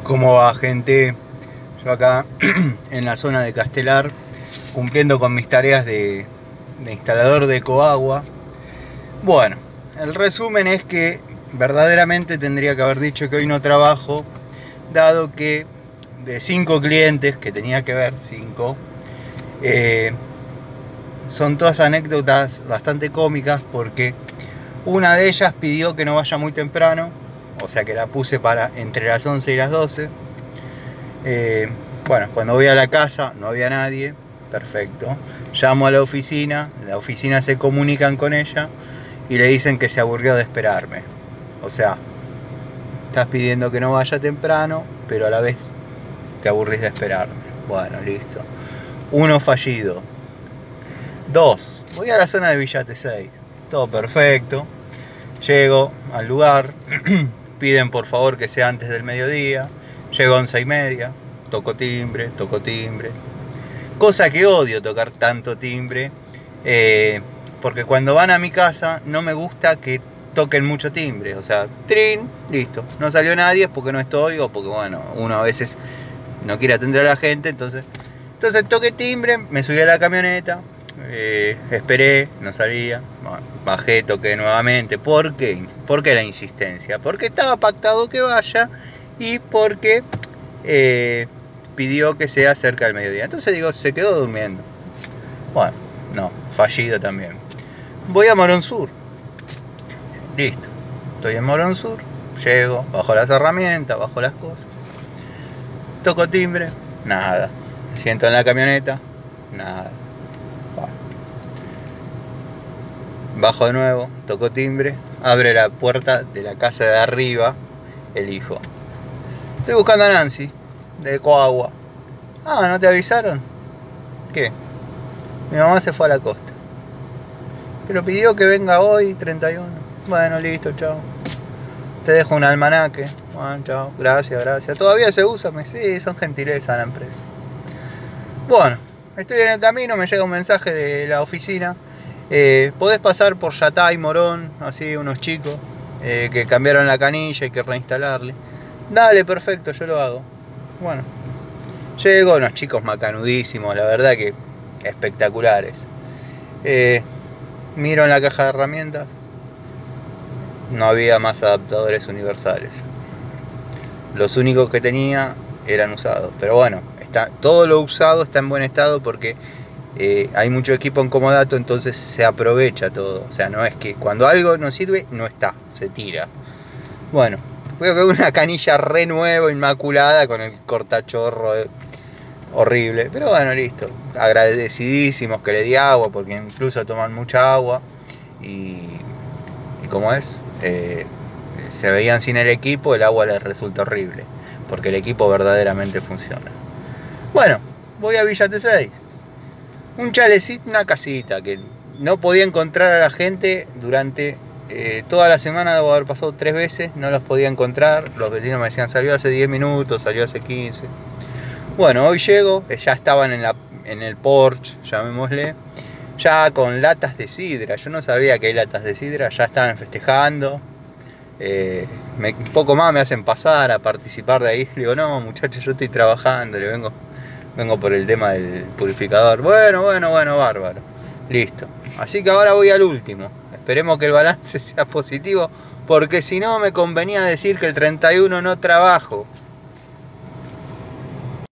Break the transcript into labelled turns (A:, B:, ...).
A: ¿Cómo va, gente? Yo acá en la zona de Castelar, cumpliendo con mis tareas de instalador de Ecoagua. Bueno, el resumen es que verdaderamente tendría que haber dicho que hoy no trabajo, dado que de 5 clientes que tenía que ver, 5, son todas anécdotas bastante cómicas, porque una de ellas pidió que no vaya muy temprano, o sea que la puse para entre las 11 y las 12. Bueno, cuando voy a la casa no había nadie, perfecto. Llamo a la oficina se comunican con ella y le dicen que se aburrió de esperarme. O sea, estás pidiendo que no vaya temprano, pero a la vez te aburrís de esperarme. Bueno, listo. 1 fallido. 2, voy a la zona de Villa T6. Todo perfecto. Llego al lugar. Piden por favor que sea antes del mediodía. Llego a 11:30. Toco timbre. Cosa que odio, tocar tanto timbre. Porque cuando van a mi casa no me gusta que toquen mucho timbre. O sea, trin, listo. No salió nadie, es porque no estoy, o porque bueno, uno a veces no quiere atender a la gente. Entonces toqué timbre, me subí a la camioneta. Esperé, no salía. Bueno, bajé, toqué nuevamente. ¿Por qué? ¿Por qué la insistencia? Porque estaba pactado que vaya y porque pidió que sea cerca del mediodía. Entonces digo, se quedó durmiendo. Bueno, no, fallido también. Voy a Morón Sur. Listo. Estoy en Morón Sur. Llego, bajo las herramientas, bajo las cosas. Toco timbre, nada. Me siento en la camioneta, nada. Bueno. Bajo de nuevo, toco timbre. Abre la puerta de la casa de arriba el hijo. Estoy buscando a Nancy, de Ecoagua. Ah, ¿no te avisaron? ¿Qué? Mi mamá se fue a la costa. Pero pidió que venga hoy, 31. Bueno, listo, chao. Te dejo un almanaque. Bueno, chao. Gracias. ¿Todavía se usa? Sí, son gentilezas la empresa. Bueno, estoy en el camino, me llega un mensaje de la oficina. Podés pasar por Yatay, Morón, así unos chicos que cambiaron la canilla, hay que reinstalarle. Dale, perfecto, yo lo hago. Bueno, llego, unos chicos macanudísimos, la verdad que espectaculares. Miro en la caja de herramientas, no había más adaptadores universales. Los únicos que tenía eran usados, pero bueno, todo lo usado está en buen estado porque hay mucho equipo en comodato, entonces se aprovecha todo. O sea, no es que cuando algo no sirve, no está, se tira. Bueno, veo que una canilla re nueva, inmaculada, con el cortachorro horrible. Pero bueno, listo. Agradecidísimos que le di agua, porque incluso toman mucha agua. Y como es, se veían sin el equipo, el agua les resulta horrible. Porque el equipo verdaderamente funciona. Bueno, voy a Villa T6. Un chalecito, una casita que no podía encontrar a la gente durante toda la semana. Debo haber pasado 3 veces, no los podía encontrar. Los vecinos me decían, salió hace 10 minutos, salió hace 15. Bueno, hoy llego, ya estaban en el porche, llamémosle, ya con latas de sidra. Yo no sabía que hay latas de sidra, ya estaban festejando. Un poco más me hacen pasar a participar de ahí. Le digo, no muchachos, yo estoy trabajando, vengo por el tema del purificador. Bueno, bárbaro. Listo. Así que ahora voy al último. Esperemos que el balance sea positivo, porque si no me convenía decir que el 31 no trabajo.